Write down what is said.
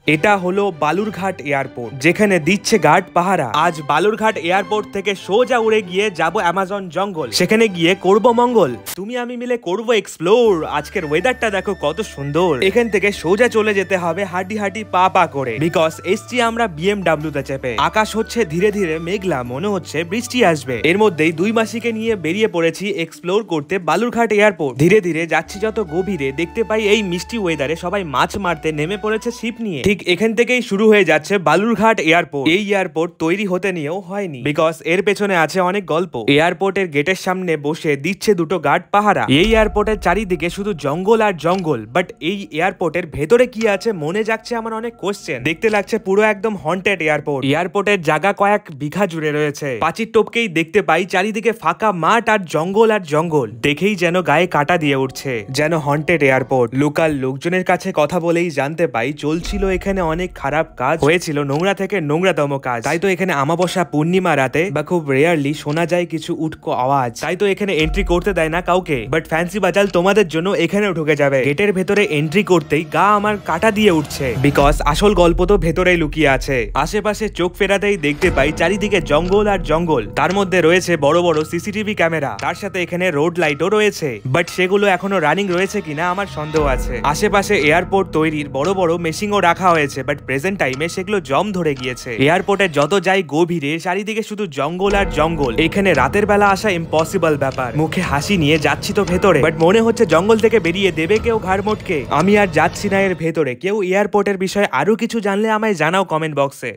এটা হলো বালুরঘাট এয়ারপোর্ট, যেখানে দিচ্ছে গার্ড পাহারা। আজ বালুরঘাট এয়ারপোর্ট থেকে সোজা উড়ে গিয়ে যাব অ্যামাজন জঙ্গল, সেখানে গিয়ে করব মঙ্গল। তুমি আমি মিলে করব এক্সপ্লোর। আজকের ওয়েদারটা দেখো কত সুন্দর। এখান থেকে সোজা চলে যেতে হবে হাঁটি হাঁটি পা পা করে, বিকজ এসছি আমরা BMW তে চেপে। আকাশ হচ্ছে ধীরে ধীরে মেঘলা, মনে হচ্ছে বৃষ্টি আসবে। এর মধ্যেই দুই মাসিকে নিয়ে বেরিয়ে পড়েছি এক্সপ্লোর করতে বালুরঘাট এয়ারপোর্ট। ধীরে ধীরে যাচ্ছি যত গভীরে, দেখতে পাই এই মিষ্টি ওয়েদারে সবাই মাছ মারতে নেমে পড়েছে শিপ নিয়ে। ঠিক এখান থেকেই শুরু হয়ে যাচ্ছে বালুরঘাট এয়ারপোর্ট। এই এয়ারপোর্ট তৈরি হতে নিয়েও হয়নি, বিকজ এর পেছনে আছে অনেক গল্প। এয়ারপোর্টের গেটের সামনে বসে দিচ্ছে দুটো গার্ড পাহারা। এই এয়ারপোর্টের চারিদিকে শুধু জঙ্গল আর জঙ্গল, বাট এই এয়ারপোর্টের ভেতরে কি আছে মনে যাচ্ছে আমার অনেক কোশ্চেন। দেখতে লাগছে পুরো একদম হন্টেড এয়ারপোর্ট। এয়ারপোর্টের জায়গা কয়েক বিঘা জুড়ে রয়েছে। পাঁচির টপকেই দেখতে পাই চারিদিকে ফাঁকা মাঠ আর জঙ্গল আর জঙ্গল। দেখেই যেন গায়ে কাটা দিয়ে উঠছে, যেন হন্টেড এয়ারপোর্ট। লোকাল লোকজনের কাছে কথা বলেই জানতে পাই চলছিল এখানে অনেক খারাপ কাজ হয়েছিল, নোংরা থেকে নোংরাতম কাজ। তাই তো এখানে আমাবস্যা পূর্ণিমা রাতে বা খুব রেয়ারলি শোনা যায় কিছু উটকো আওয়াজ। তাই তো এখানে এন্ট্রি করতে দেয় না কাউকে। বাট ফ্যান্সি বাজাল তোমাদের জন্য এখানেও ঢুকে যাবে। গেটের ভেতরে এন্ট্রি করতেই গা আমার কাটা দিয়ে উঠছে, বিকজ আসল গল্প তো ভেতরেই লুকিয়ে আছে। আশেপাশে চোখ ফেরাতেই দেখতে পাই চারিদিকে জঙ্গল আর জঙ্গল। তার মধ্যে রয়েছে বড় বড় সিসিটিভি ক্যামেরা, তার সাথে এখানে রোড লাইটও রয়েছে। বাট সেগুলো এখনো রানিং রয়েছে কিনা আমার সন্দেহ আছে। আশেপাশে এয়ারপোর্ট তৈরির বড় বড় মেশিনও রাখা হয়েছে, বাট প্রেজেন্ট টাইমে সেগুলো জম ধরে গিয়েছে। এয়ারপোর্টে যত যাই গভীরে, চারিদিকে শুধু জঙ্গল আর জঙ্গল। এখানে রাতের বেলা আসা ইম্পসিবল ব্যাপার। মুখে হাসি নিয়ে যাচ্ছি তো ভেতরে, বাট মনে হচ্ছে জঙ্গল থেকে বেরিয়ে দেবে কেউ ঘাড় মোটকে। আমি আর যাচ্ছি না এর ভেতরে। কেউ এয়ারপোর্টের বিষয়ে আরো কিছু জানলে আমায় জানাও কমেন্ট বক্সে।